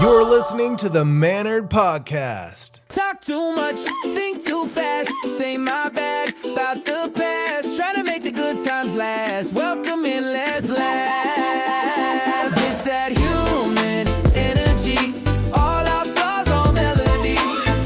You're listening to the Mannered Podcast. Talk too much, think too fast, say my bad about the past, try to make the good times last, welcome in, let's laugh. It's that human energy, all our flaws, all melody.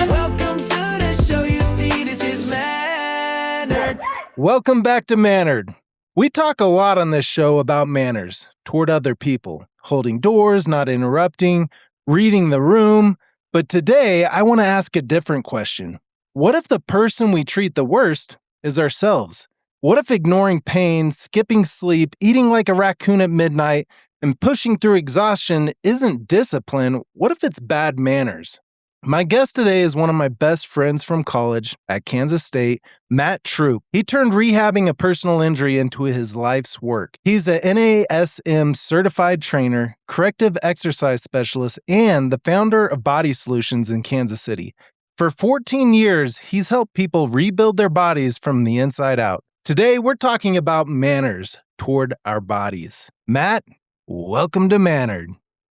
Welcome to the show, you see, this is Mannered. Welcome back to Mannered. We talk a lot on this show about manners toward other people, holding doors, not interrupting, reading the room. But today, I want to ask a different question. What if the person we treat the worst is ourselves? What if ignoring pain, skipping sleep, eating like a raccoon at midnight, and pushing through exhaustion isn't discipline? What if it's bad manners? My guest today is one of my best friends from college at Kansas State, Matt Troup. He turned rehabbing a personal injury into his life's work. He's a NASM certified trainer, corrective exercise specialist, and the founder of Body Solutions in Kansas City. For 14 years, he's helped people rebuild their bodies from the inside out. Today, we're talking about manners toward our bodies. Matt, welcome to Mannered.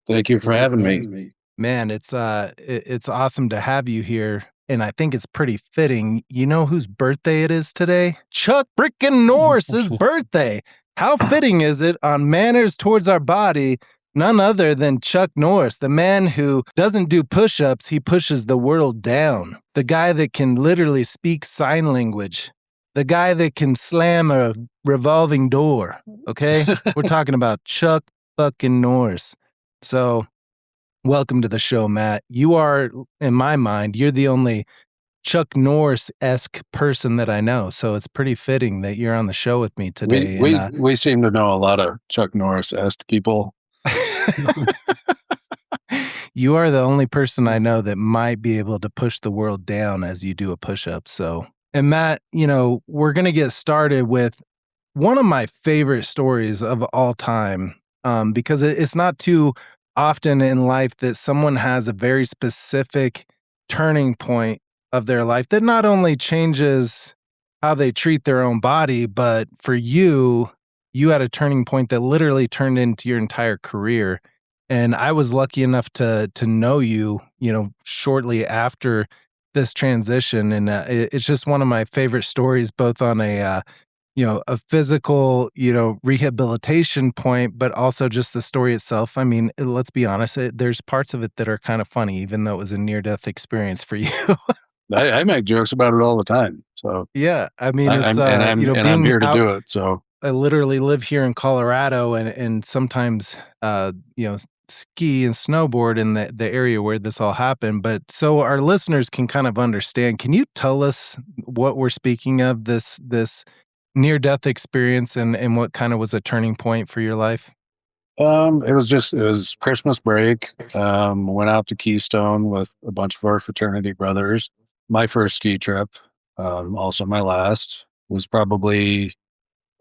Thank you for having me. Man, it's awesome to have you here, and I think it's pretty fitting. You know whose birthday it is today? Chuck frickin' Norris's birthday. How fitting is it on manners towards our body, none other than Chuck Norris, the man who doesn't do push-ups, he pushes the world down. The guy that can literally speak sign language. The guy that can slam a revolving door, okay? We're talking about Chuck fucking Norris. So welcome to the show, Matt. You are, in my mind, you're the only Chuck Norris-esque person that I know. So it's pretty fitting that you're on the show with me today. We seem to know a lot of Chuck Norris-esque people. You are the only person I know that might be able to push the world down as you do a push-up. So, and Matt, you know, we're going to get started with one of my favorite stories of all time, because it's not too often in life that someone has a very specific turning point of their life that not only changes how they treat their own body, but for you, you had a turning point that literally turned into your entire career. And I was lucky enough to know you, you know, shortly after this transition. And it's just one of my favorite stories, both on a physical, rehabilitation point, but also just the story itself. I mean, let's be honest, there's parts of it that are kind of funny, even though it was a near-death experience for you. I make jokes about it all the time. So yeah, I mean, it's, I'm here to do it. So I literally live here in Colorado, and sometimes, ski and snowboard in the area where this all happened. But so our listeners can kind of understand, can you tell us what we're speaking of, this near-death experience, and what kind of was a turning point for your life? It was Christmas break. Went out to Keystone with a bunch of our fraternity brothers. My first ski trip, also my last, was probably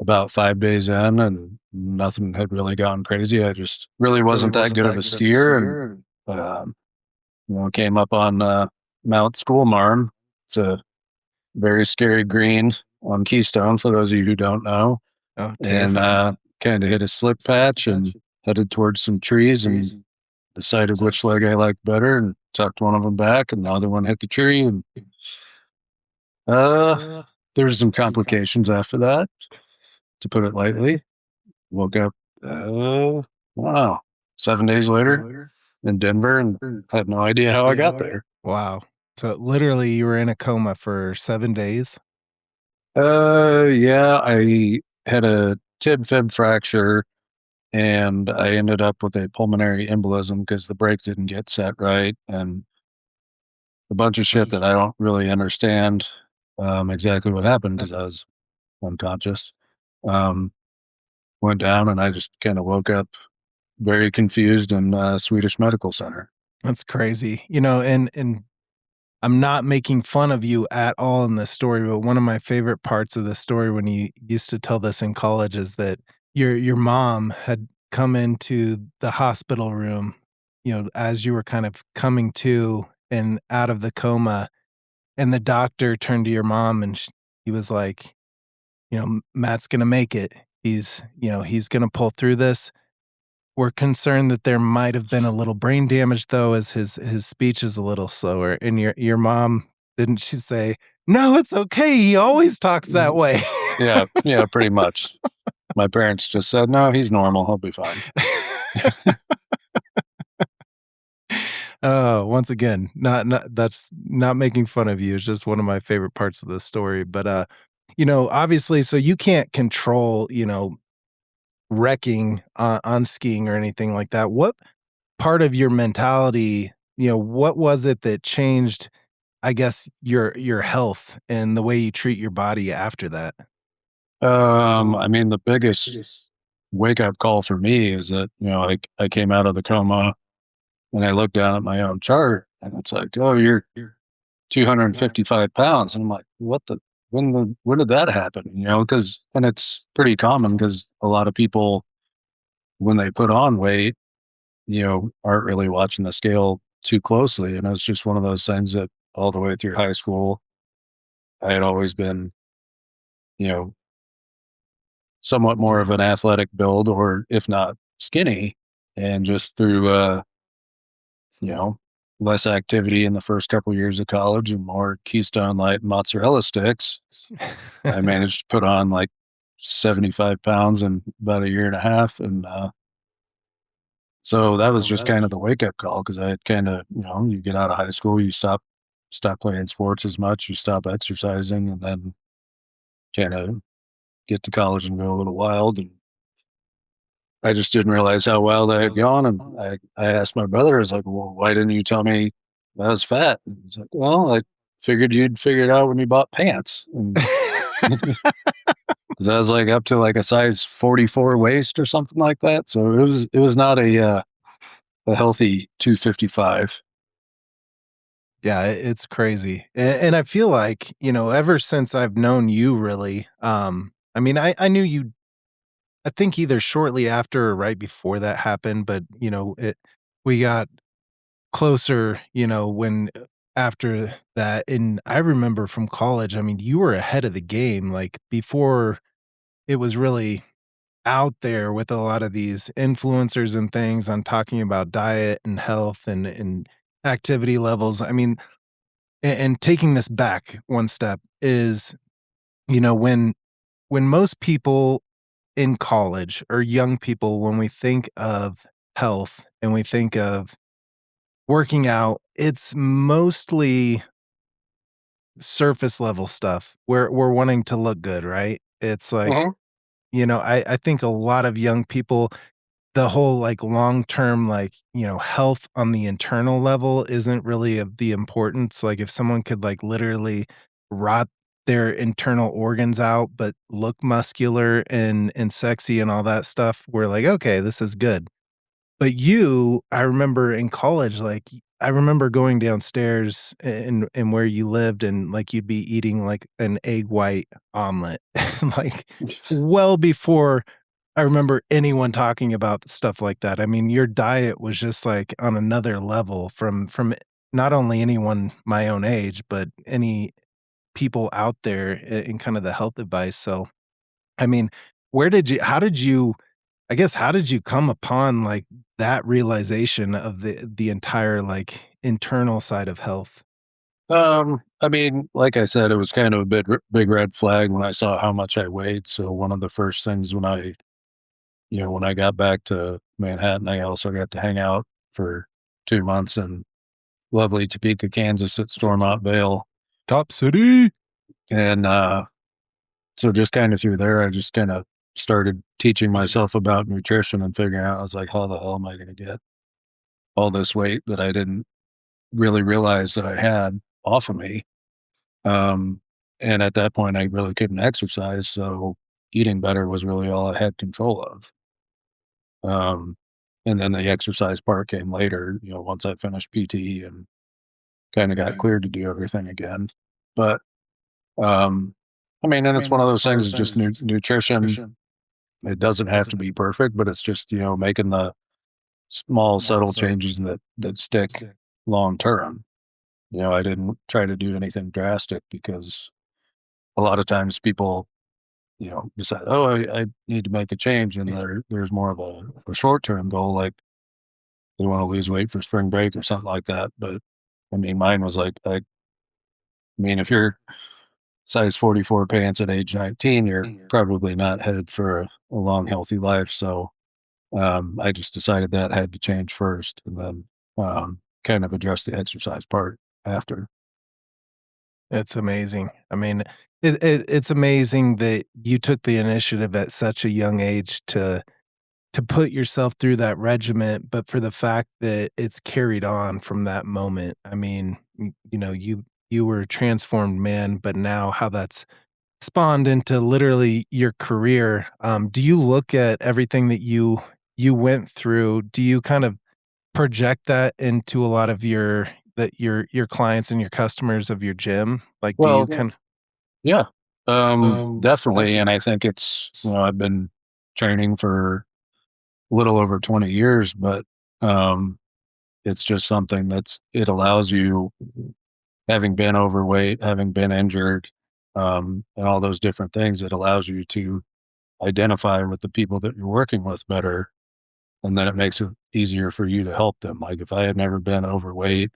about 5 days in, and nothing had really gone crazy. I just really wasn't that good of a skier, and came up on Mount Schoolmarm. It's a very scary green on Keystone, for those of you who don't know. Oh, and kind of hit a slip patch and headed towards some trees and decided which leg I liked better and tucked one of them back, and the other one hit the tree. And there's some complications after that, to put it lightly. Woke up, 7 days later in Denver, and had no idea how I got there. Wow. So literally you were in a coma for 7 days? Yeah, I had a tib-fib fracture, and I ended up with a pulmonary embolism because the brake didn't get set right, and a bunch of shit that I don't really understand exactly what happened because I was unconscious. Went down, and I just kind of woke up very confused in Swedish Medical Center. That's crazy. And I'm not making fun of you at all in this story, but one of my favorite parts of the story when you used to tell this in college is that your mom had come into the hospital room, as you were kind of coming to and out of the coma, and the doctor turned to your mom and he was like, Matt's going to make it. He's going to pull through this. we're concerned that there might have been a little brain damage though, as his speech is a little slower. And your mom, didn't she say, "No, it's okay. He always talks that way." Yeah, yeah, pretty much. My parents just said, "No, he's normal. He'll be fine." Oh, once again, not that's not making fun of you. It's just one of my favorite parts of the story. But obviously, so you can't control, wrecking on skiing or anything like that. What part of your mentality, what was it that changed, I guess, your health and the way you treat your body after that? I mean, the biggest wake up call for me is that, I came out of the coma and I looked down at my own chart and it's like, oh, you're 255 pounds. And I'm like, when did that happen? And it's pretty common because a lot of people, when they put on weight, aren't really watching the scale too closely. And it's just one of those things that all the way through high school, I had always been, you know, somewhat more of an athletic build, or if not skinny. And just through, you know, less activity in the first couple of years of college and more Keystone Light and mozzarella sticks, I managed to put on like 75 pounds in about a year and a half. And so that was just kind of the wake up call, because I had kind of, you get out of high school, you stop playing sports as much, you stop exercising, and then kind of get to college and go a little wild. And I just didn't realize how wild I had gone. And I asked my brother, I was like, well, why didn't you tell me I was fat? And he's like, well, I figured you'd figure it out when you bought pants. And because I was like up to like a size 44 waist or something like that. So it was not a healthy 255. Yeah, it's crazy. And I feel like, ever since I've known you really, I mean, I knew you, I think either shortly after or right before that happened, but we got closer, when after that. And I remember from college, I mean, you were ahead of the game, like before it was really out there with a lot of these influencers and things on talking about diet and health and activity levels. I mean, and taking this back one step is, when most people in college or young people, when we think of health and we think of working out, it's mostly surface level stuff. We're wanting to look good, right? It's like, Mhm. I think a lot of young people, the whole like long term, like, health on the internal level isn't really of the importance. Like if someone could like literally rot their internal organs out, but look muscular and sexy and all that stuff, we're like, okay, this is good. But I remember in college, like, I remember going downstairs in where you lived, and, like, you'd be eating, like, an egg white omelet, like, well before I remember anyone talking about stuff like that. I mean, your diet was just, like, on another level from not only anyone my own age, but any people out there in kind of the health advice. So, I mean, how did you come upon, like, that realization of the entire, like, internal side of health? I mean, like I said, it was kind of a big red flag when I saw how much I weighed. So one of the first things when I got back to Manhattan, I also got to hang out for 2 months in lovely Topeka, Kansas at Stormont Vale. Top city? And so just kind of through there, I just kind of started teaching myself about nutrition and figuring out, I was like, how the hell am I going to get all this weight that I didn't really realize that I had off of me? Um, and at that point, I really couldn't exercise. So eating better was really all I had control of. Um, and then the exercise part came later, once I finished PT and kind of got cleared to do everything again. But, I mean, and it's one of those things, it's just nutrition. It doesn't have to be perfect, but it's just, making the small, subtle changes that stick long term. I didn't try to do anything drastic because a lot of times people decide, oh, I need to make a change, and there's more of a short term goal, like they want to lose weight for spring break or something like that. But I mean, mine was like, I mean, if you're size 44 pants at age 19, you're probably not headed for a long, healthy life. So I just decided that had to change first, and then kind of address the exercise part after. It's amazing. I mean, it's amazing that you took the initiative at such a young age to put yourself through that regiment, but for the fact that it's carried on from that moment. I mean, you were a transformed man, but now how that's spawned into literally your career. Do you look at everything that you went through? Do you kind of project that into a lot of your clients and your customers of your gym? Like, do you Well, kind yeah, definitely. And I think I've been training for a little over 20 years, but um, it's just something it allows you, having been overweight, having been injured, and all those different things, it allows you to identify with the people that you're working with better. And then it makes it easier for you to help them. Like if I had never been overweight,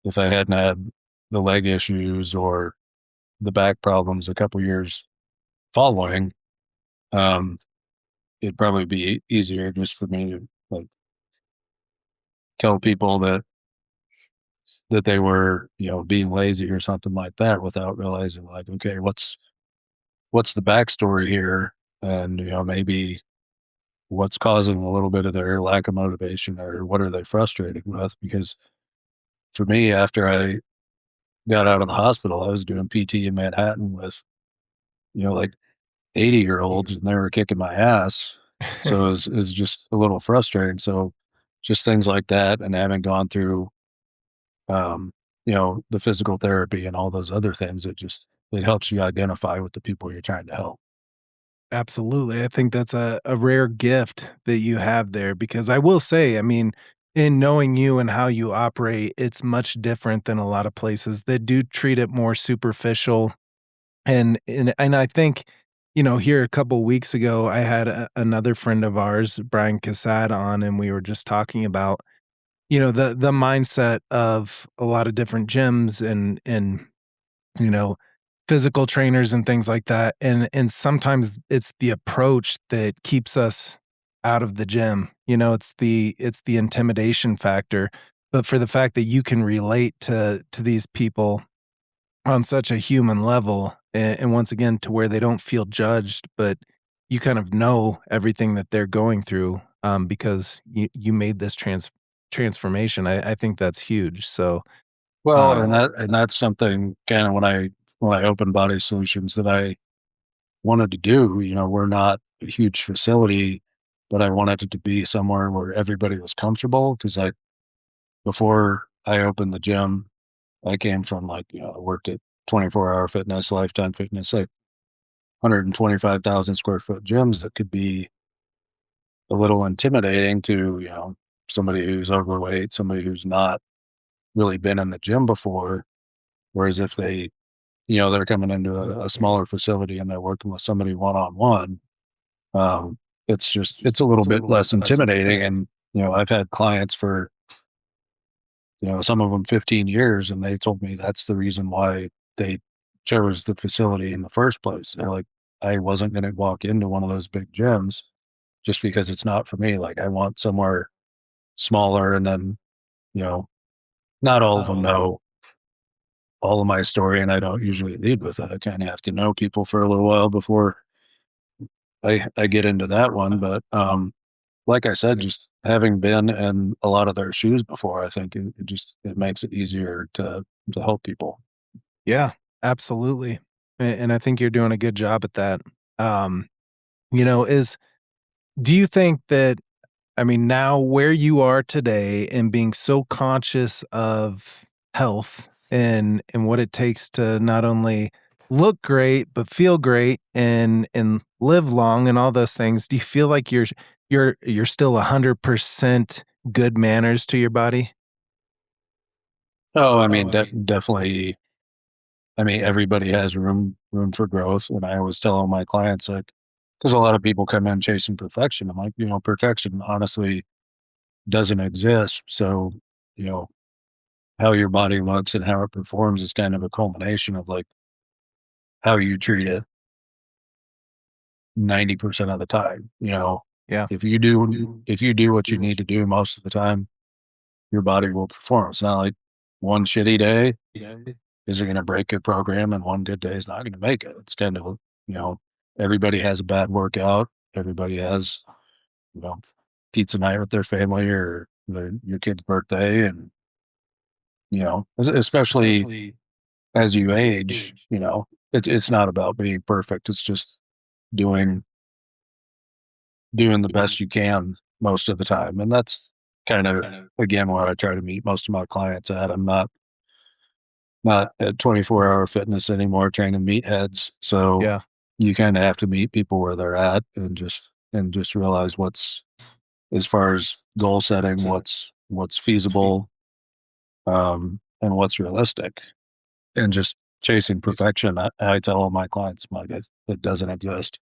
if I hadn't had the leg issues or the back problems a couple years following, um, it'd probably be easier just for me to like tell people that they were, being lazy or something like that without realizing like, okay, what's the backstory here? And, maybe what's causing a little bit of their lack of motivation, or what are they frustrated with? Because for me, after I got out of the hospital, I was doing PT in Manhattan with, like 80-year-olds, and they were kicking my ass. of So it was just a little frustrating. So just things like that, and having gone through, um, the physical therapy and all those other things, it helps you identify with the people you're trying to help. Absolutely. I think that's a rare gift that you have there because I will say, I mean, in knowing you and how you operate, it's much different than a lot of places that do treat it more superficial. And I think, here a couple weeks ago, I had another friend of ours, Brian Casad, on, and we were just talking about, the mindset of a lot of different gyms and you know, physical trainers and things like that, and sometimes it's the approach that keeps us out of the gym, it's the intimidation factor, but for the fact that you can relate to these people on such a human level, and once again, to where they don't feel judged, but you kind of know everything that they're going through, because you made this transformation. I think that's huge, so, Well, and um that's something kind of when I opened Body Solutions that I wanted to do. We're not a huge facility, but I wanted it to be somewhere where everybody was comfortable. Because before I opened the gym, I came from like, I worked at 24-hour fitness, lifetime fitness, like 125,000 square foot gyms that could be a little intimidating to, somebody who's overweight, somebody who's not really been in the gym before. Whereas if they're coming into a smaller facility and they're working with somebody one on one, it's a little bit less intimidating. And, I've had clients for, some of them 15 years, and they told me that's the reason why they chose the facility in the first place. They're like, I wasn't going to walk into one of those big gyms just because it's not for me. Like, I want somewhere smaller. And then, you know, not all of them know all of my story, and I don't usually lead with it. I kind of have to know people for a little while before I get into that one. But like I said, just having been in a lot of their shoes before, I think it makes it easier to help people. Yeah, absolutely. And I think you're doing a good job at that. Um, is do you think that I mean, now where you are today and being so conscious of health and what it takes to not only look great but feel great and live long and all those things, do you feel like you're still 100% good manners to your body? Oh, I mean, definitely. I mean, everybody has room for growth, and I always tell all my clients, like, because a lot of people come in chasing perfection. I'm like, perfection honestly doesn't exist. So, you know, how your body looks and how it performs is kind of a culmination of like how you treat it 90% of the time. Yeah. If you do what you need to do most of the time, your body will perform. It's not like one shitty day is going to break your program and one good day is not going to make it. It's kind of, you know, everybody has a bad workout. Everybody has, you know, pizza night with their family or your kid's birthday. And, especially as you age, it's not about being perfect. It's just doing, doing the best you can most of the time. And that's kind of, again, where I try to meet most of my clients at. I'm not at 24-hour fitness anymore training meatheads. So Yeah. you kind of have to meet people where they're at and just realize what's, as far as goal setting, what's feasible, and what's realistic, and just chasing perfection. I tell all my clients, like, it doesn't exist.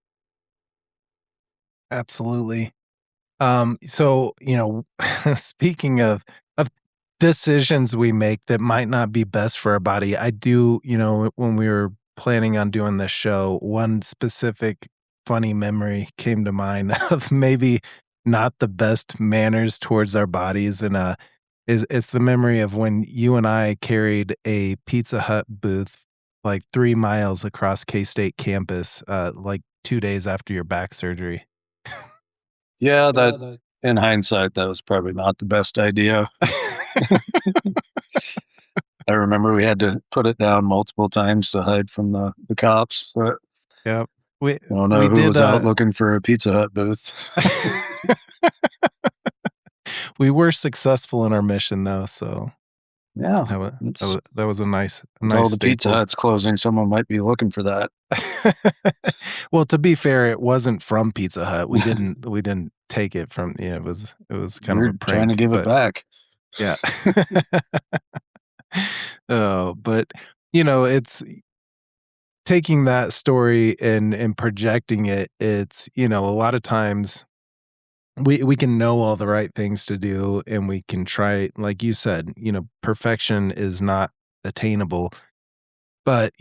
Absolutely. So, speaking of decisions we make that might not be best for our body, I do, when we were planning on doing this show, one specific funny memory came to mind of maybe not the best manners towards our bodies, and it's the memory of when you and I carried a Pizza Hut booth like 3 miles across K-State campus, like 2 days after your back surgery. Yeah, that in hindsight, that was probably not the best idea. I remember we had to put it down multiple times to hide from the cops. But Yep. We I don't know we who did, was out looking for a Pizza Hut booth. we were successful in our mission though, so Yeah, that was that it's was that was a nice with all the Pizza staple. Huts closing, someone might be looking for that. Well, to be fair, it wasn't from Pizza Hut. We didn't take it from, it was kind of a You're trying to prank, give it but back. yeah. Oh, but, it's taking that story and projecting it, it's, a lot of times we can know all the right things to do and we can try, like you said, perfection is not attainable, but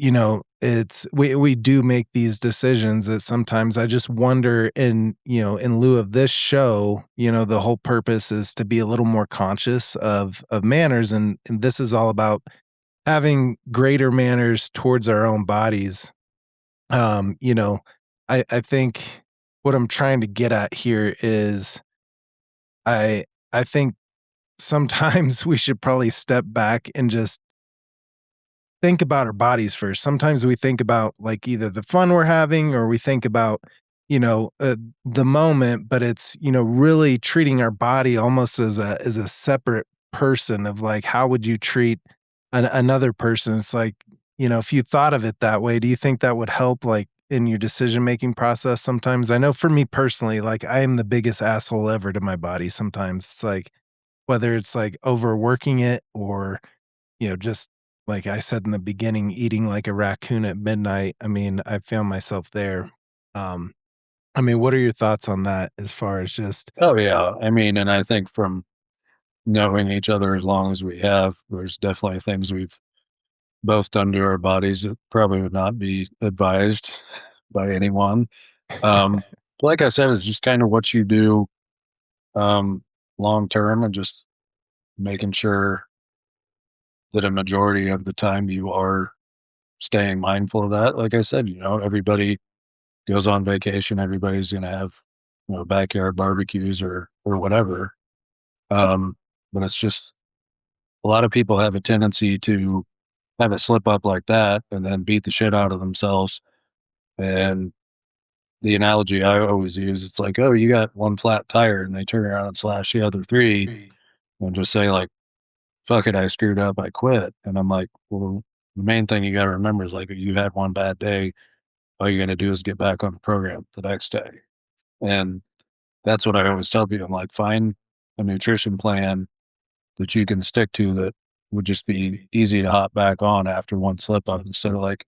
it's we do make these decisions that sometimes I just wonder, in lieu of this show, the whole purpose is to be a little more conscious of manners, and this is all about having greater manners towards our own bodies. um you know I think what I'm trying to get at here is I think sometimes we should probably step back and just think about our bodies first. Sometimes we think about like either the fun we're having or we think about, the moment, but it's, really treating our body almost as a separate person of like, how would you treat another person? It's like, if you thought of it that way, do you think that would help like in your decision making process sometimes? I know for me personally, like I am the biggest asshole ever to my body sometimes. It's like whether it's like overworking it or just like I said in the beginning, eating like a raccoon at midnight. I mean, I found myself there. Um, I mean, what are your thoughts on that as far as just Oh yeah, I mean, and I think from knowing each other as long as we have, there's definitely things we've both done to our bodies that probably would not be advised by anyone. Um, like I said, it's just kind of what you do, um, long term, and just making sure that a majority of the time you are staying mindful of that. Like I said, everybody goes on vacation. Everybody's going to have, backyard barbecues or whatever. But it's just a lot of people have a tendency to have it slip up like that and then beat the shit out of themselves. And the analogy I always use, it's like, oh, you got one flat tire, and they turn around and slash the other three and just say like, fuck it, I screwed up, I quit. And I'm like, well, the main thing you got to remember is like, you had one bad day. All you're going to do is get back on the program the next day. And that's what I always tell people. I'm like, find a nutrition plan that you can stick to that would just be easy to hop back on after one slip up instead of like,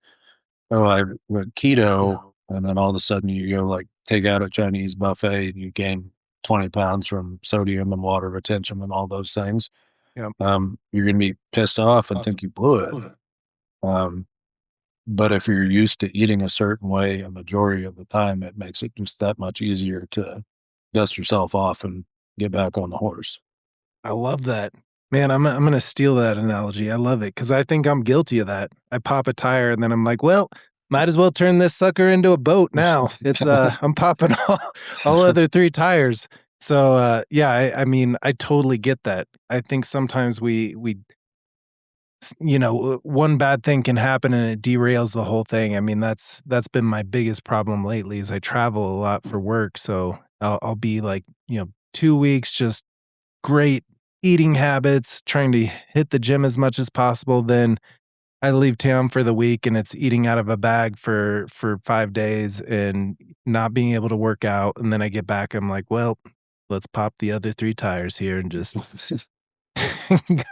oh, I went keto, and then all of a sudden you go like take out a Chinese buffet and you gain 20 pounds from sodium and water retention and all those things. Yep. You're going to be pissed off and think you blew it. Um, but if you're used to eating a certain way a majority of the time, it makes it just that much easier to dust yourself off and get back on the horse. I love that. Man, I'm gonna steal that analogy. I love it because I think I'm guilty of that. I pop a tire and then I'm like, well, might as well turn this sucker into a boat now. It's I'm popping all other three tires. So yeah, I mean, I totally get that. I think sometimes we one bad thing can happen and it derails the whole thing. I mean, that's been my biggest problem lately is I travel a lot for work. So I'll be like, 2 weeks just great eating habits, trying to hit the gym as much as possible. Then I leave town for the week and it's eating out of a bag for 5 days and not being able to work out. And then I get back, I'm like, well, let's pop the other three tires here and just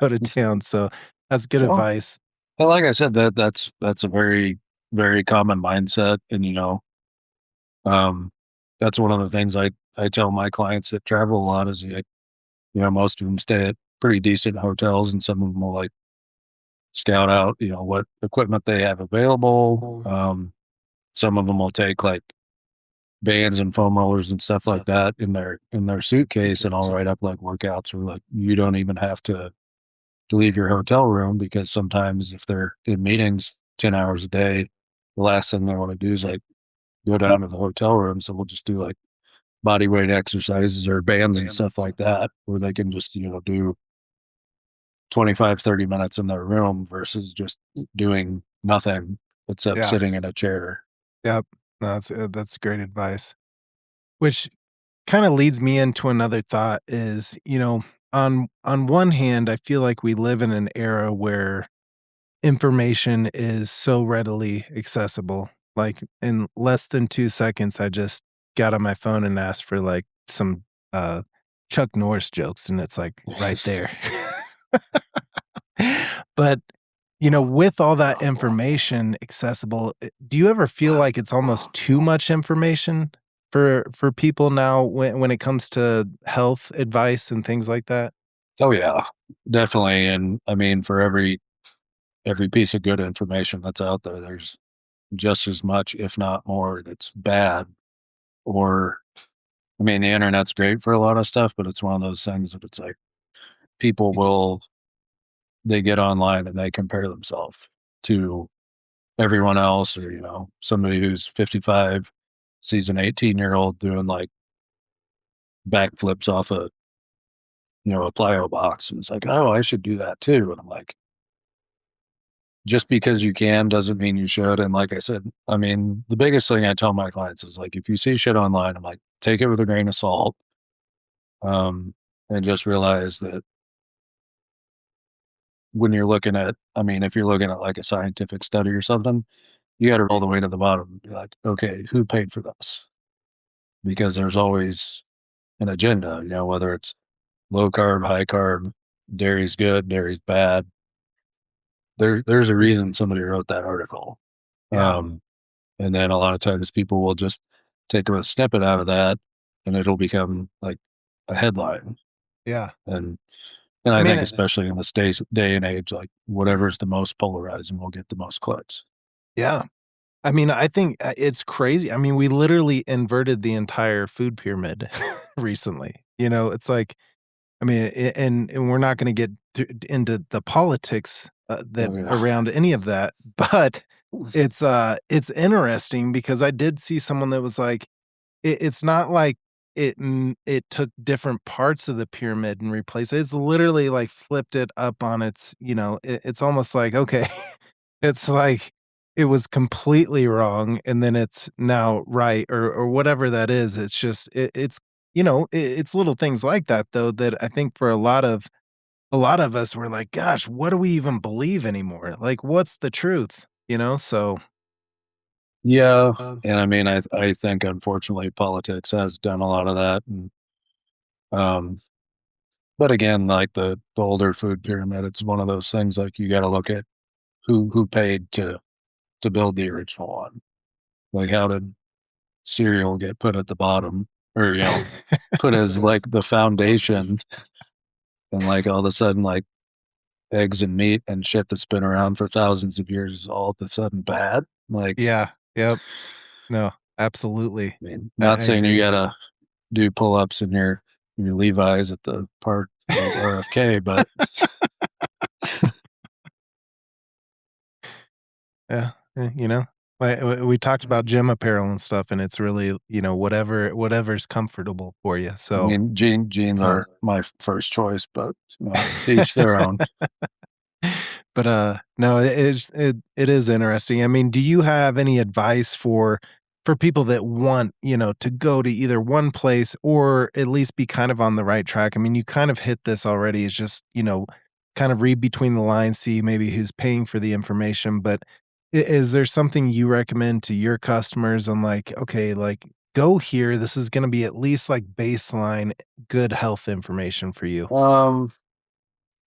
go to town. So that's good Well, advice. well, like I said, that's a very, very common mindset. And um, that's one of the things I tell my clients that travel a lot is most of them stay at pretty decent hotels, and some of them will like scout out, what equipment they have available. Some of them will take like bands and foam rollers and stuff like that in their suitcase, and I'll write up like workouts or like you don't even have to leave your hotel room because sometimes if they're in meetings 10 hours a day, the last thing they want to do is like go down to the hotel room. So we'll just do like body weight exercises or bands and stuff like that, where they can just, do 25, 30 minutes in their room versus just doing nothing except Yeah. sitting in a chair. Yep. No, that's great advice. Which kind of leads me into another thought is, on one hand, I feel like we live in an era where information is so readily accessible. Like in less than 2 seconds, I just got on my phone and asked for like some Chuck Norris jokes and it's like right there. But with all that information accessible, do you ever feel like it's almost too much information for people now when it comes to health advice and things like that? Oh yeah, definitely. And I mean, for every piece of good information that's out there, there's just as much, if not more, that's bad. Or, I mean, the internet's great for a lot of stuff, but it's one of those things that it's like people they get online and they compare themselves to everyone else, or, somebody who's 55 sees an 18-year-old doing like backflips off a plyo box. And it's like, oh, I should do that too. And I'm like, just because you can doesn't mean you should. And like I said, I mean, the biggest thing I tell my clients is like, if you see shit online, I'm like, take it with a grain of salt. And just realize that when you're looking at, I mean, if you're looking at like a scientific study or something, you got to roll the way to the bottom and be like, okay, who paid for this? Because there's always an agenda, whether it's low carb, high carb, dairy's good, dairy's bad. There's a reason somebody wrote that article. Yeah. And then a lot of times people will just take a snippet out of that and it'll become like a headline. Yeah. And I I mean, think especially in this day and age, like whatever's the most polarizing will get the most clicks. yeah. I mean, I think it's crazy. I mean, we literally inverted the entire food pyramid recently. It's like, I mean, and we're not going to get into the politics that Oh, yeah. around any of that, but it's interesting because I did see someone that was like, it's not like it took different parts of the pyramid and replaced it. It's literally like flipped it up on its, it's almost like, okay, it's like it was completely wrong and then it's now right or whatever that is. It's just it's little things like that though that I think for a lot of us we're like, gosh, what do we even believe anymore? Like what's the truth? So Yeah. And I mean, I think unfortunately politics has done a lot of that. And, um, But again, like the older food pyramid, it's one of those things like you got to look at who paid to build the original one. Like how did cereal get put at the bottom, or put as like the foundation, and like all of a sudden like eggs and meat and shit that's been around for thousands of years is all of a sudden bad. Like, Yeah. Yep. No, absolutely. I mean, I not saying you agree. gotta do pull ups in your Levi's at the park at RFK, but Yeah. We talked about gym apparel and stuff, and it's really, whatever's comfortable for you. I So, mean, jeans uh, are my first choice, but to each their own. but no, it is interesting. I mean, do you have any advice for people that want, to go to either one place or at least be kind of on the right track? I mean, you kind of hit this already. It's just, kind of read between the lines, see maybe who's paying for the information. But is there something you recommend to your customers on like, okay, like go here. This is going to be at least like baseline good health information for you. Um,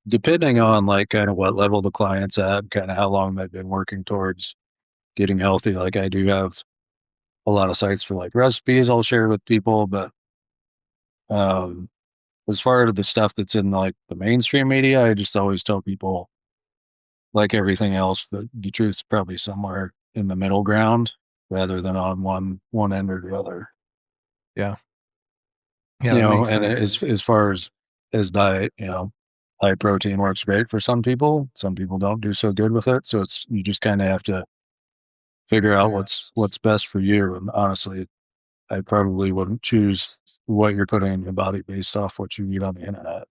Depending on like kind of what level the client's at, kind of how long they've been working towards getting healthy. Like I do have a lot of sites for like recipes I'll share with people, but um, as far as the stuff that's in like the mainstream media, I just always tell people, like everything else, that the truth's probably somewhere in the middle ground rather than on one end or the other. Yeah. Yeah, that makes And sense. as far as diet, high protein works great for some people. Some people don't do so good with it. So it's you just kind of have to figure out what's best for you. And honestly, I probably wouldn't choose what you're putting in your body based off what you read on the internet.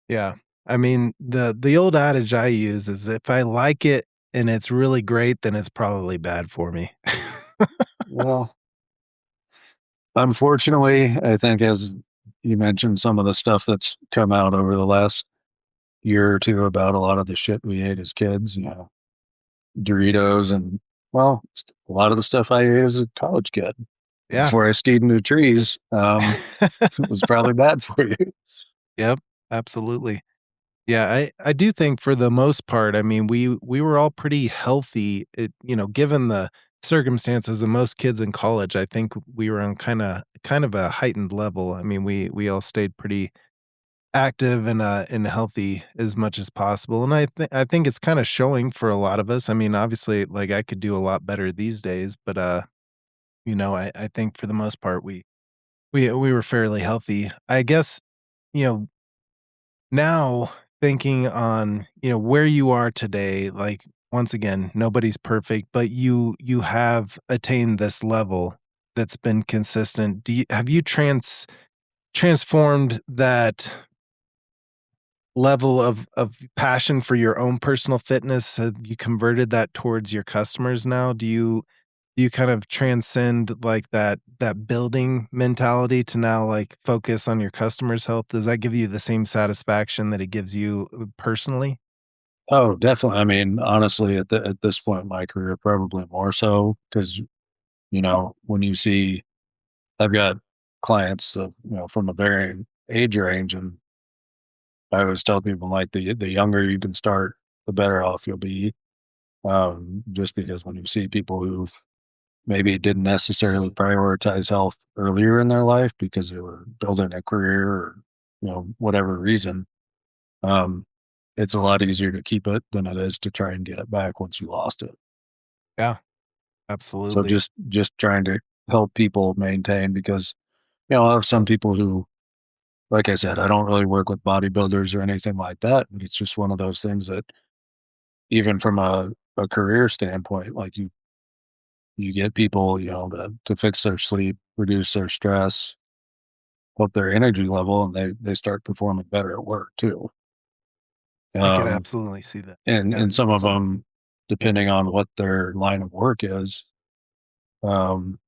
Yeah. I mean, the old adage I use is if I like it and it's really great, then it's probably bad for me. Well, unfortunately, I think as you mentioned, some of the stuff that's come out over the last year or two about a lot of the shit we ate as kids, Doritos and well, a lot of the stuff I ate as a college kid Yeah. before I skied into trees, was probably bad for you. Yep, absolutely. Yeah, I do think for the most part, I mean, we were all pretty healthy, given the circumstances of most kids in college. I think we were on kind of a heightened level. I mean, we all stayed pretty active and healthy as much as possible, and I think it's kinda showing for a lot of us. I mean, obviously, like, I could do a lot better these days, but, I think for the most part, we were fairly healthy. I guess, you know, now thinking on, where you are today, like, once again, nobody's perfect, but you have attained this level that's been consistent. Have you transformed that level of passion for your own personal fitness? Have you converted that towards your customers now? Do you kind of transcend like that building mentality to now like focus on your customers' health? Does that give you the same satisfaction that it gives you personally? Oh, definitely. I mean, honestly, at this point in my career, probably more so because when you see, I've got clients, from a varying age range, and I always tell people like the younger you can start, the better off you'll be. Just because when you see people who maybe didn't necessarily prioritize health earlier in their life because they were building a career or whatever reason, um, it's a lot easier to keep it than it is to try and get it back once you lost it. Yeah, So absolutely. just trying to help people maintain because I have some people who, like I said, I don't really work with bodybuilders or anything like that, but it's just one of those things that even from a career standpoint, like you get people, to fix their sleep, reduce their stress, up their energy level, and they start performing better at work too. I could Um, absolutely see that. Yeah. and some of them, depending on what their line of work is, um,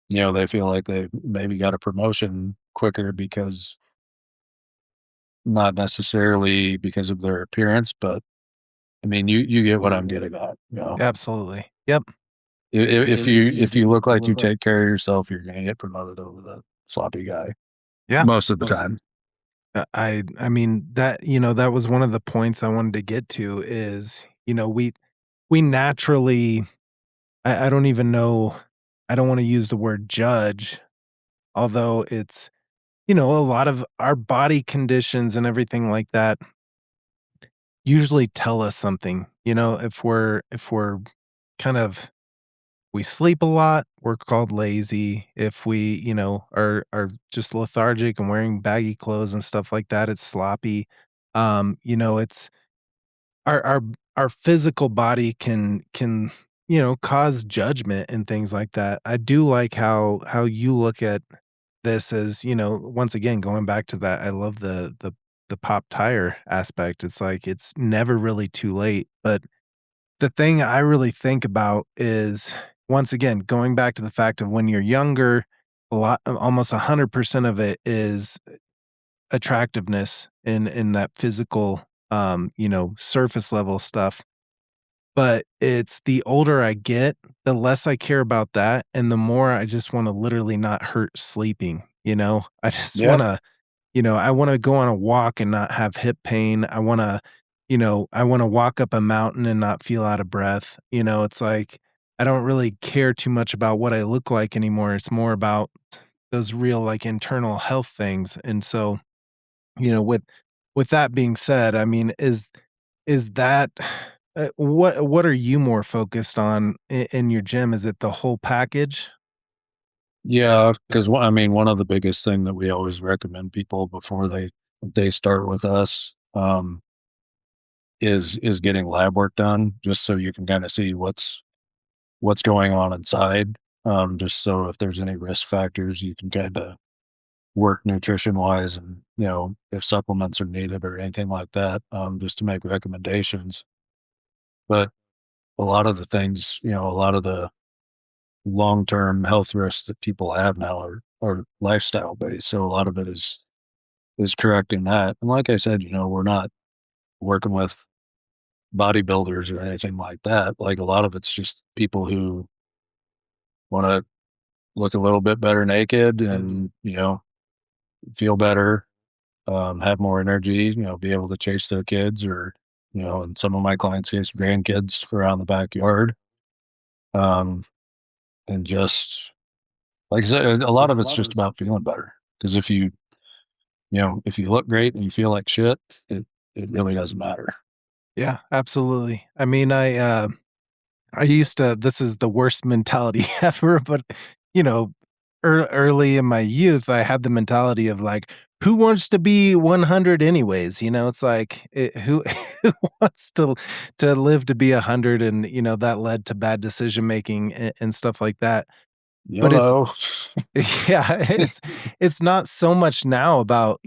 they feel like they maybe got a promotion quicker because not necessarily because of their appearance, but I mean, you get what I'm getting at. Absolutely. Yep. If you look like you take care of yourself, you're going to get promoted over the sloppy guy Yeah. most of the time. I mean that that was one of the points I wanted to get to is we naturally I don't even know I don't want to use the word judge, although it's a lot of our body conditions and everything like that usually tell us something. If we're kind of we sleep a lot, we're called lazy. If we, are just lethargic and wearing baggy clothes and stuff like that, it's sloppy. It's our our our physical body can cause judgment and things like that. I do like how you look at this as, once again going back to that, I love the pop tire aspect. It's like it's never really too late. But the thing I really think about is, once again, going back to the fact of when you're younger, almost 100% of it is attractiveness in that physical, surface level stuff. But it's the older I get, the less I care about that, and the more I just wanna literally not hurt sleeping, you know? I just Yeah. wanna I wanna go on a walk and not have hip pain. I wanna walk up a mountain and not feel out of breath. It's like, I don't really care too much about what I look like anymore. It's more about those real, like, internal health things. And so, with that being said, I mean, is that what are you more focused on in your gym? Is it the whole package? Yeah, because I mean, one of the biggest thing that we always recommend people before they start with us, is getting lab work done, just so you can kind of see what's going on inside. Just so if there's any risk factors, you can kind of work nutrition wise, and if supplements are needed or anything like that, just to make recommendations. But a lot of the things, a lot of the long term health risks that people have now are lifestyle based. So a lot of it is correcting that. And like I said, we're not working with bodybuilders or anything like that. Like a lot of it's just people who want to look a little bit better naked and, feel better, have more energy, be able to chase their kids or, and some of my clients chase grandkids around the backyard. Um, and just like I said, a lot of it's just about feeling better. Because if you look great and you feel like shit, it it really doesn't matter. Yeah, absolutely. I mean, I used to this is the worst mentality ever, but, you know, early in my youth, I had the mentality of, like, "Who wants to be 100 anyways?" It's like, who who wants to live to be 100? And, that led to bad decision making and stuff like that. But it's YOLO. yeah, it's not so much now about,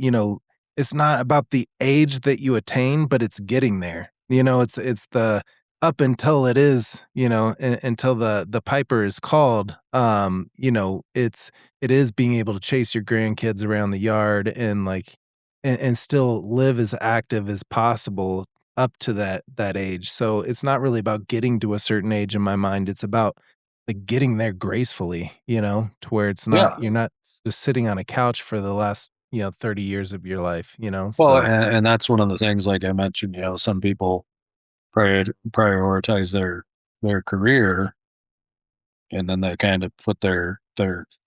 it's not about the age that you attain, but it's getting there. It's the up until it is, until the piper is called. It is being able to chase your grandkids around the yard and like and still live as active as possible up to that age. So it's not really about getting to a certain age in my mind. It's about like getting there gracefully, to where it's not Yeah. you're not just sitting on a couch for the last, 30 years of your life, Well, so and that's one of the things, like I mentioned, some people prioritize their career, and then they kind of put their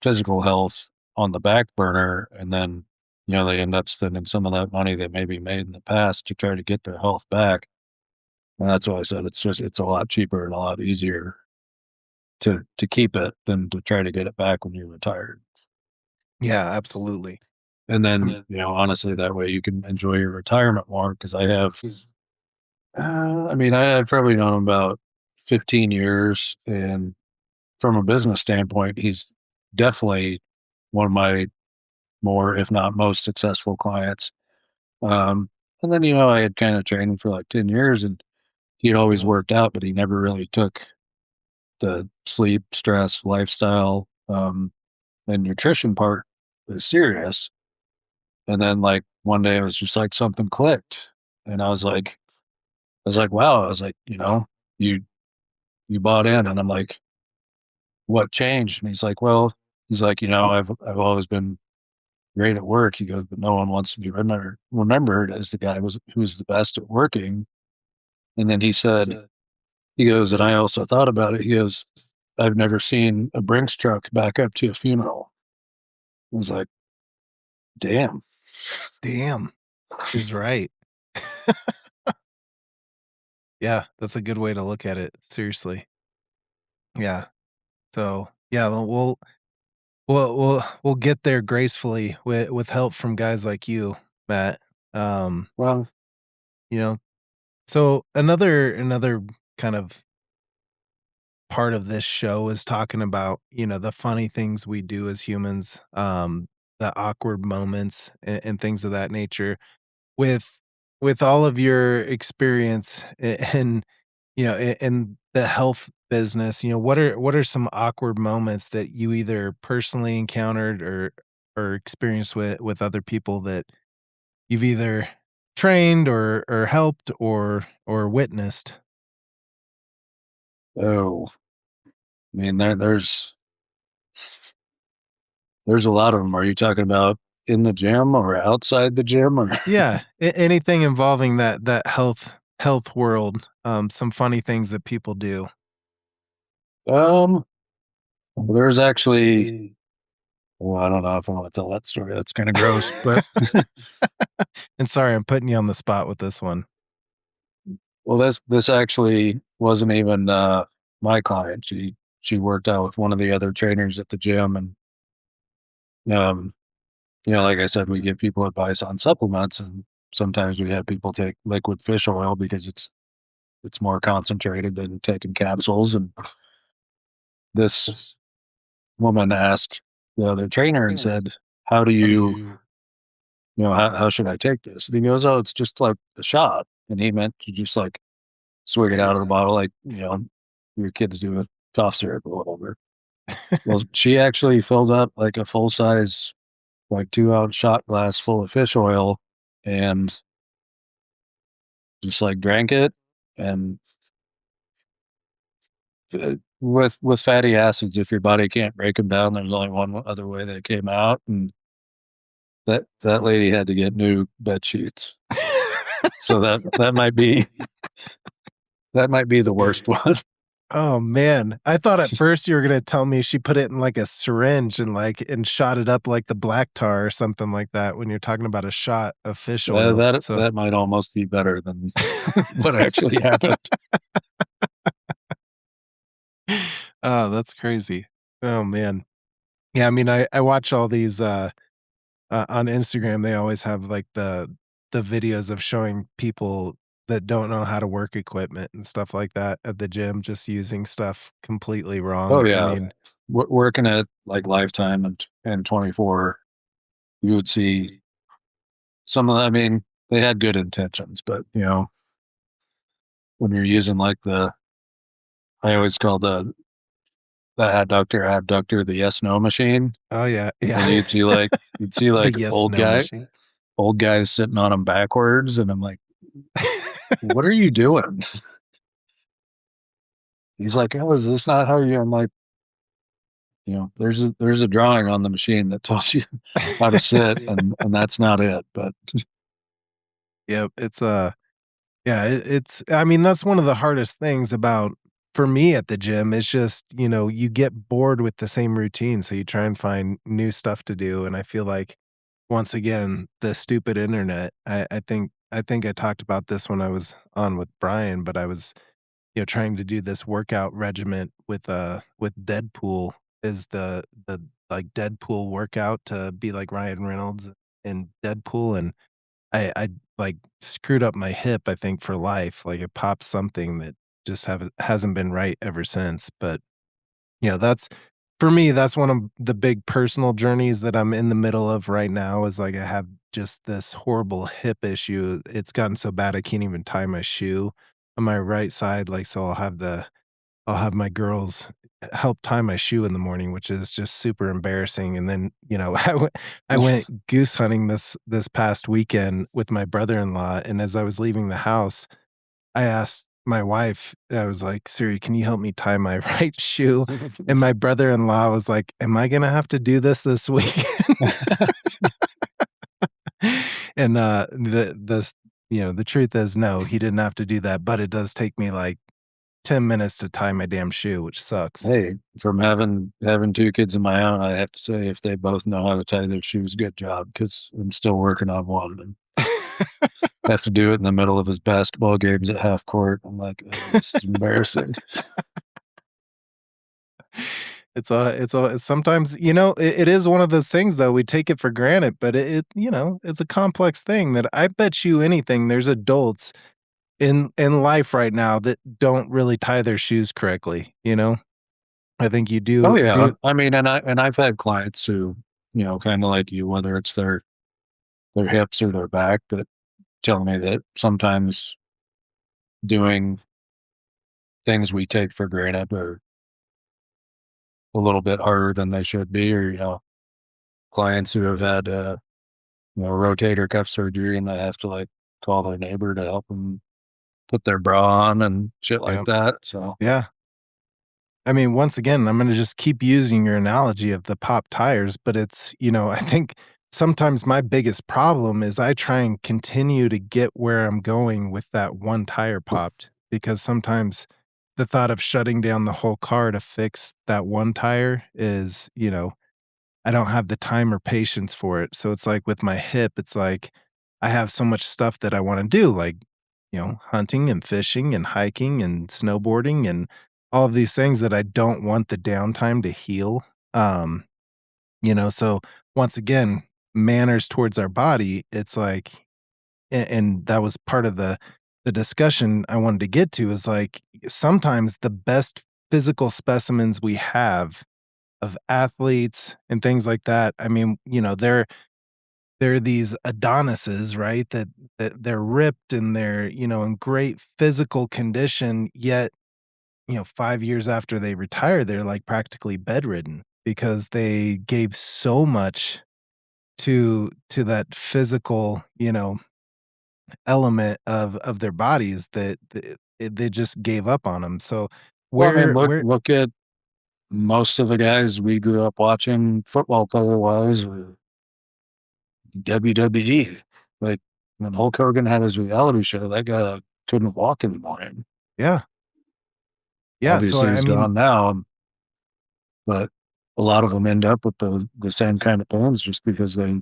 physical health on the back burner, and then they end up spending some of that money they maybe made in the past to try to get their health back. And that's why I said it's a lot cheaper and a lot easier to keep it than to try to get it back when you're retired. yeah, absolutely. And I then, mean, honestly, that way you can enjoy your retirement more. Because I have, I mean, I've probably known him about 15 years, and from a business standpoint, he's definitely one of my more, if not most, successful clients. And then, I had kind of trained him for like 10 years, and he'd always worked out, but he never really took the sleep, stress, lifestyle, and nutrition part as serious. And then like one day it was just like something clicked. And I was like, wow. I was like, you you bought in. And I'm like, what changed? And he's like, well, I've always been great at work. He goes, but no one wants to be remembered as the guy who was the best at working. And then he said, he goes, and I also thought about it. He goes, I've never seen a Brinks truck back up to a funeral. I was like, damn. Damn. He's right. Yeah, that's a good way to look at it. Seriously. Yeah. So yeah, we'll get there gracefully with help from guys like you, Matt. Um, Well, you know, so another kind of part of this show is talking about, the funny things we do as humans, the awkward moments and things of that nature. With with all of your experience and in the health business, what are some awkward moments that you either personally encountered or experienced with other people that you've either trained or helped or witnessed? oh, I mean, there's a lot of them. Are you talking about in the gym or outside the gym or? Yeah, anything involving that health world, some funny things that people do. um, there's actually, well, I don't know if I want to tell that story. That's kind of gross, but And sorry, I'm putting you on the spot with this one. well, this actually wasn't even my client. She worked out with one of the other trainers at the gym, and um, like I said, we give people advice on supplements, and sometimes we have people take liquid fish oil because it's more concentrated than taking capsules. And this woman asked the other trainer and said, "How do how should I take this?" And he goes, "Oh, it's just like a shot." And he meant you just like swig it out of the bottle, like your kids do with cough syrup or whatever. Well, she actually filled up like a full size, like 2 ounce shot glass full of fish oil, and just like drank it. And with fatty acids, if your body can't break them down, there's only one other way they came out, and that lady had to get new bed sheets. So that might be the worst one. Oh, man. I thought at first you were gonna tell me she put it in, like, a syringe and shot it up like the black tar or something like that when you're talking about a shot of fish oil, so That might almost be better than what actually happened. Oh, that's crazy. Oh, man. Yeah, I mean, I watch all these, on Instagram, they always have, like, the videos of showing people that don't know how to work equipment and stuff like that at the gym, just using stuff completely Oh wrong. I yeah, mean, working at like Lifetime and 24, you would see some of. I mean, they had good intentions, but when you're using like I always call the abductor the yes no machine, oh, yeah, and yeah. you'd see The like yes, no machine. old guys sitting on them backwards, and I'm like, what are you doing? He's like, oh, is this not how you? I'm like, there's a drawing on the machine that tells you how to sit, and that's not it. But Yep, yeah, it's I mean, that's one of the hardest things about for me at the gym, it's just, you get bored with the same routine, so you try and find new stuff to do, and I feel like, once again, the stupid internet, I think I talked about this when I was on with Brian, but I was, trying to do this workout regimen with Deadpool is the, like, Deadpool workout to be like Ryan Reynolds in Deadpool, and I, like, screwed up my hip, I think, for life, like, it popped something that just hasn't been right ever since, but, that's for me, that's one of the big personal journeys that I'm in the middle of right now is, like, I have just this horrible hip issue, it's gotten so bad I can't even tie my shoe on my right side, like, so I'll have my girls help tie my shoe in the morning, which is just super embarrassing, and then, I went goose hunting this past weekend with my brother-in-law, and as I was leaving the house, I asked my wife, I was like, "Siri, can you help me tie my right shoe?" And my brother-in-law was like, "Am I gonna have to do this weekend?" And the truth is no, he didn't have to do that, but it does take me like 10 minutes to tie my damn shoe, which sucks. Hey, from having two kids of my own, I have to say if they both know how to tie their shoes, good job. Because I'm still working on one and have to do it in the middle of his basketball games at half court. I'm like, oh, this is embarrassing. It's sometimes, it is one of those things though, we take it for granted, but it's a complex thing that I bet you anything there's adults in life right now that don't really tie their shoes correctly, you know? I think you Oh do yeah, do I mean, I've had clients who, kind of like you, whether it's their hips or their back, that tell me that sometimes doing things we take for granted are a little bit harder than they should be, or clients who have had rotator cuff surgery and they have to like call their neighbor to help them put their bra on and shit like Yep. that. So Yeah. I mean, once again, I'm gonna just keep using your analogy of the pop tires, but I think sometimes my biggest problem is I try and continue to get where I'm going with that one tire popped because sometimes the thought of shutting down the whole car to fix that one tire is, I don't have the time or patience for it. So it's like with my hip, it's like I have so much stuff that I want to do, like, hunting and fishing and hiking and snowboarding and all of these things that I don't want the downtime to heal. Um, so once again, manners towards our body, it's like, and that was part of the discussion I wanted to get to is like sometimes the best physical specimens we have of athletes and things like that. I mean, they're these Adonises, right? That they're ripped and they're, in great physical condition, yet, 5 years after they retire, they're like practically bedridden because they gave so much to that physical, element of their bodies that they just gave up on them. So well, I mean, where look at most of the guys we grew up watching football player wise were WWE. Like when Hulk Hogan had his reality show, that guy couldn't walk anymore. And yeah. Yeah, so obviously I he's mean, gone now, but a lot of them end up with the same kind of pains just because they,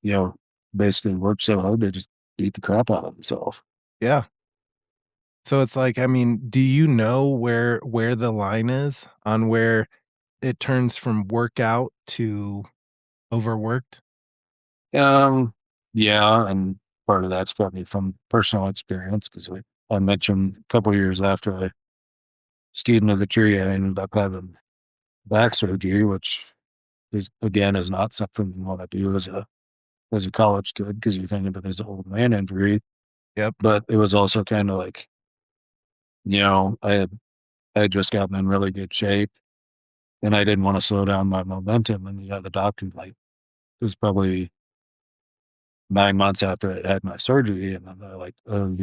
you know, basically work so hard they just beat the crap out of themselves. yeah. So it's like, I mean, do you know where the line is on where it turns from workout to overworked? Um, yeah, and part of that's probably from personal experience because I mentioned a couple years after I skied into the tree, I ended up having back surgery, which is not something you want to do as a college kid because you think of it as an old man injury. Yep. But it was also kind of like, I had just gotten in really good shape and I didn't want to slow down my momentum. And the doctor like it was probably 9 months after I had my surgery, and then they're like, "Oh,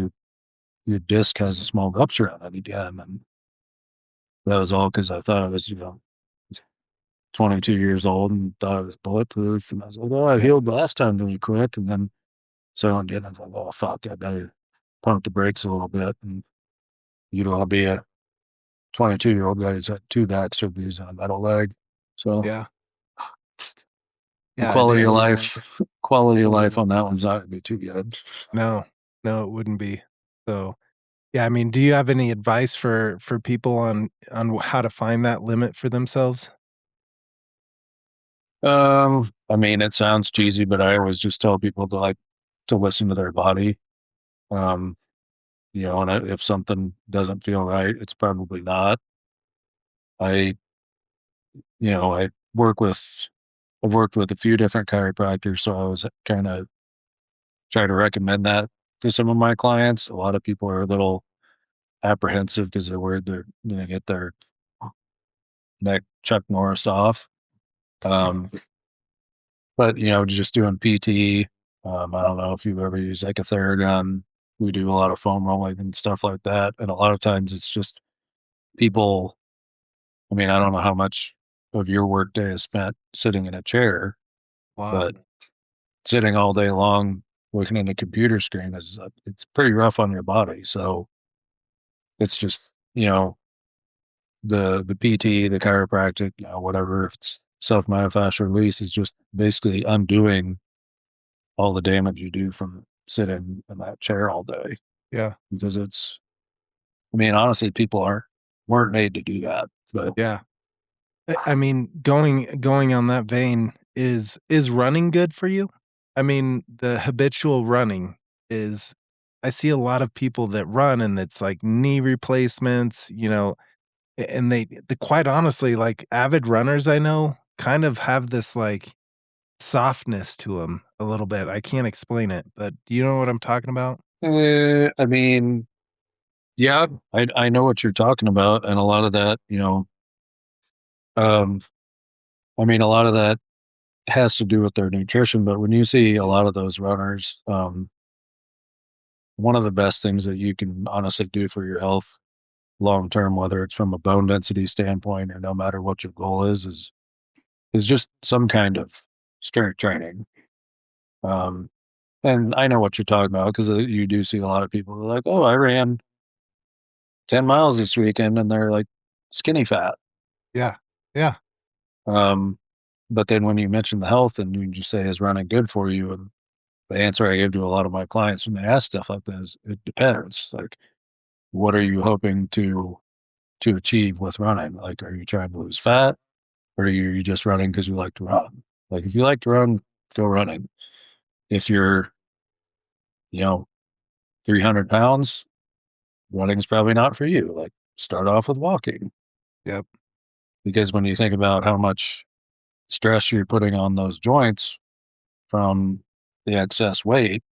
your disc has a small rupture on it again." And that was all because I thought I was 22 years old and thought I was bulletproof. And I was like, "Oh, I Yep. healed last time really quick." And then so again, I was like, "Oh fuck, I better pump the brakes a little bit." And you don't want to be a 22-year-old guy who's had two back surgeries and a metal leg. So Yeah. the Yeah, it is. quality of life on that one's not gonna be too good. No. No, it wouldn't be. So, yeah, I mean, do you have any advice for people on how to find that limit for themselves? I mean, it sounds cheesy, but I always just tell people to listen to their body. Um, and if something doesn't feel right, it's probably not. I, I work with, I've worked with a few different chiropractors, so I was kind of try to recommend that to some of my clients. A lot of people are a little apprehensive because they're worried they're going to get their neck Chuck Norris off. Um, but just doing PT. I don't know if you've ever used like a Theragun. We do a lot of foam rolling and stuff like that, and a lot of times it's just people. I mean, I don't know how much of your work day is spent sitting in a chair, Lot. but sitting all day long looking at a computer screen is it's pretty rough on your body. So it's just, the PT, the chiropractic, whatever, if it's self myofascial release is just basically undoing all the damage you do from sitting in that chair all day Yeah. because I mean, honestly, people weren't made to do that. But Yeah. I mean, going on that vein, is running good for you? I mean, the habitual running is I see a lot of people that run and it's like knee replacements, and they quite honestly, like avid runners I know kind of have this like softness to them a little bit. I can't explain it, but do you know what I'm talking about? I mean, yeah, I know what you're talking about, and a lot of that, um, I mean, a lot of that has to do with their nutrition. But when you see a lot of those runners, one of the best things that you can honestly do for your health long term, whether it's from a bone density standpoint or no matter what your goal is just some kind of strength training. Um, and I know what you're talking about because you do see a lot of people who are like, "Oh, I ran 10 miles this weekend," and they're like skinny fat. Yeah. Yeah. Um, but then when you mention the health and you just say, "Is running good for you?" and the answer I give to a lot of my clients when they ask stuff like that is, "It depends. Like, what are you hoping to achieve with running? Like, are you trying to lose fat, or are you just running because you like to run? Like, if you like to run, go running. If you're, you know, 300 pounds, running's probably not for you. Like, start off with walking Yep. because when you think about how much stress you're putting on those joints from the excess weight,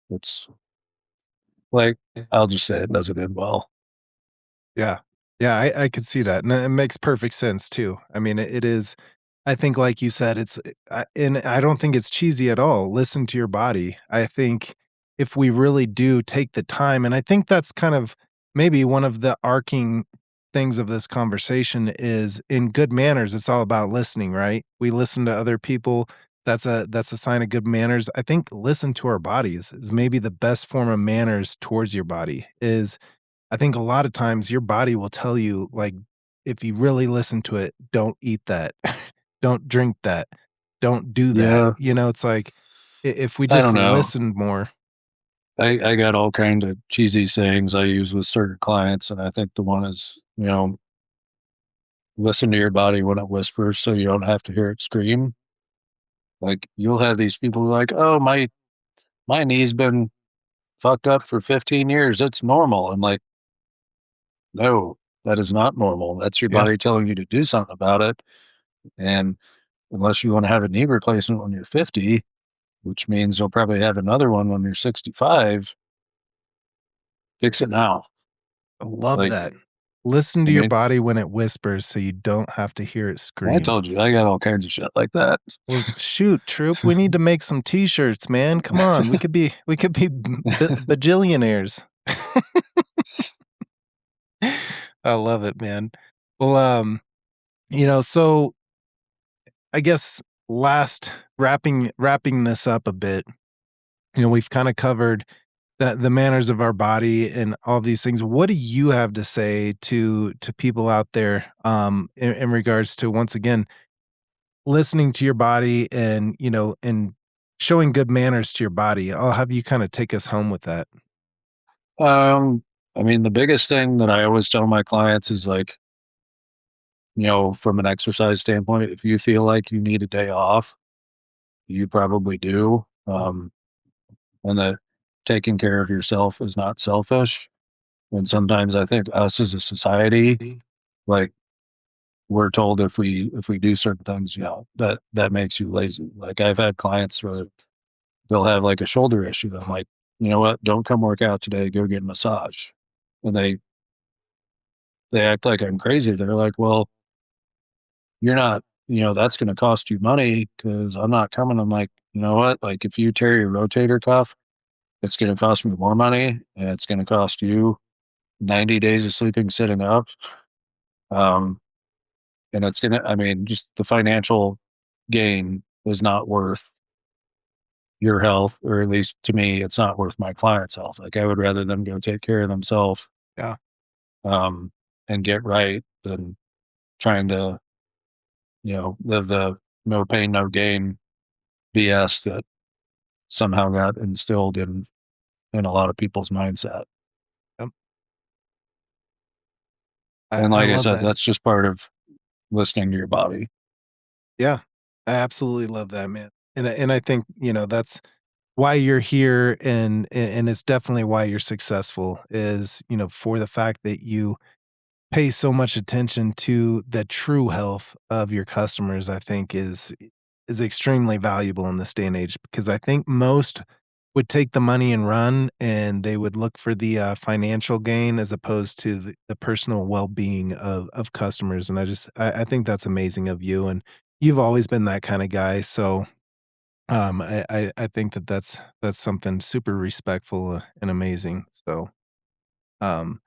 it's like, I'll just say it doesn't end well." Yeah. Yeah, I could see that, and it makes perfect sense too. I mean, it is I think like you said, and I don't think it's cheesy at all. Listen to your body. I think if we really do take the time, and I think that's kind of maybe one of the arcing things of this conversation is in good manners, it's all about listening, right? We listen to other people. That's a sign of good manners. I think listen to our bodies is maybe the best form of manners towards your body is I think a lot of times your body will tell you, like, if you really listen to it, don't eat that, don't drink that, don't do that. Yeah, It's like if we I just don't know. listened more. I got all kind of cheesy sayings I use with certain clients, and I think the one is, listen to your body when it whispers so you don't have to hear it scream. Like you'll have these people who are like, "Oh, my knee's been fucked up for 15 years. It's normal." I'm like, "No, that is not normal. That's your Yeah, body telling you to do something about it." And unless you want to have a knee replacement when you're 50, which means you'll probably have another one when you're 65, fix it now. I love Like, that. Listen I to your mean, body when it whispers so you don't have to hear it I scream. told you I got all kinds of shit like that. Well, shoot, Troop, we need to make some t-shirts, man. Come on. We could be bajillionaires. I love it, man. Well, so I guess last wrapping this up a bit, we've kind of covered the manners of our body and all these things. What do you have to say to people out there in regards to once again listening to your body and and showing good manners to your body? I'll have you kind of take us home with that. Um, I mean, the biggest thing that I always tell my clients is like, from an exercise standpoint, if you feel like you need a day off, you probably do. And that taking care of yourself is not selfish. And sometimes I think us as a society, like we're told if we do certain things, that makes you lazy. Like I've had clients where they'll have like a shoulder issue. I'm like, you know what? Don't come work out today. Go get a massage. And they act like I'm crazy. They're like, well, you're not, that's going to cost you money because I'm not coming. I'm like, you know what? Like if you tear your rotator cuff, it's going to cost me more money and it's going to cost you 90 days of sleeping sitting up. Um, and it's going to, I mean, just the financial gain is not worth your health, or at least to me, it's not worth my client's health. Like, I would rather them go take care of themselves, Yeah. and get right than trying to, live the no pain, no gain BS that somehow got instilled in a lot of people's mindset. Yep. And I like I love said, that. that's just part of listening to your body. Yeah. I absolutely love that, man. And I think, that's why you're here, and it's definitely why you're successful is, for the fact that you pay so much attention to the true health of your customers. I think is extremely valuable in this day and age, because I think most would take the money and run, and they would look for the financial gain as opposed to the personal well-being of customers. And I think that's amazing of you, and you've always been that kind of guy. So I think that's something super respectful and amazing. So um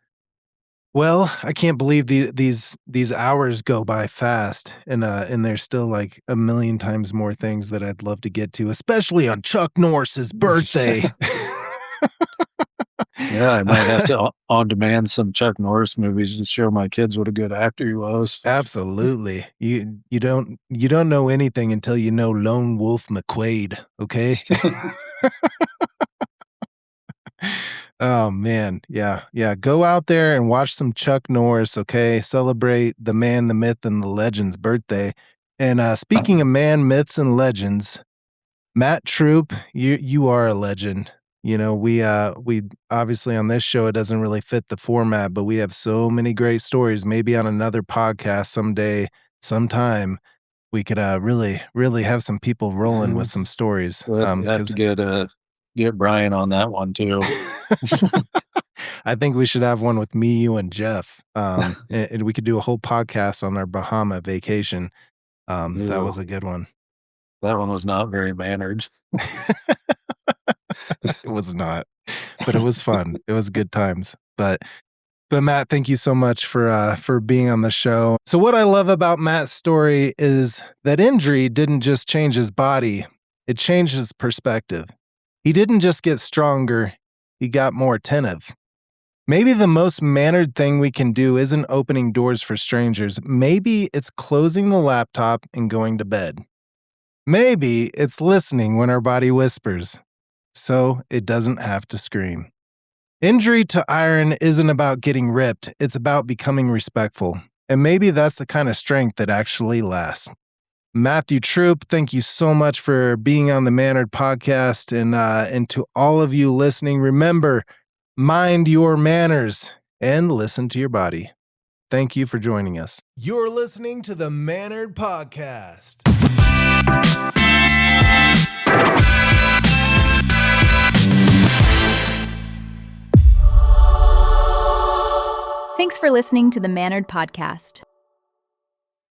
well, I can't believe these hours go by fast, and there's still like a million times more things that I'd love to get to, especially on Chuck Norris's birthday. Yeah, I might have to on demand some Chuck Norris movies to show my kids what a good actor he was. Absolutely. You don't know anything until you know Lone Wolf McQuade, okay? Oh, man. Yeah, yeah. Go out there and watch some Chuck Norris, okay? Celebrate the man, the myth, and the legend's birthday. And, speaking of man, myths, and legends, Matt Troup, you are a legend. We obviously on this show, it doesn't really fit the format, but we have so many great stories. Maybe on another podcast someday, sometime, we could, really, really have some people rolling with some stories, We'll have to 'cause get Brian on that one too. I think we should have one with me, you, and Jeff. And we could do a whole podcast on our Bahama vacation. That was Ew, a good one. that one was not very mannered. It was not, but it was fun. It was good times. But Matt, thank you so much for being on the show. So what I love about Matt's story is that injury didn't just change his body, it changed his perspective. He didn't just get stronger, he got more attentive. Maybe the most mannered thing we can do isn't opening doors for strangers. Maybe it's closing the laptop and going to bed. Maybe it's listening when our body whispers, so it doesn't have to scream. Injury to iron isn't about getting ripped, it's about becoming respectful. And maybe that's the kind of strength that actually lasts. Matthew Troup, thank you so much for being on the Mannered Podcast. And to all of you listening, remember, mind your manners and listen to your body. Thank you for joining us. You're listening to the Mannered Podcast. Thanks for listening to the Mannered Podcast.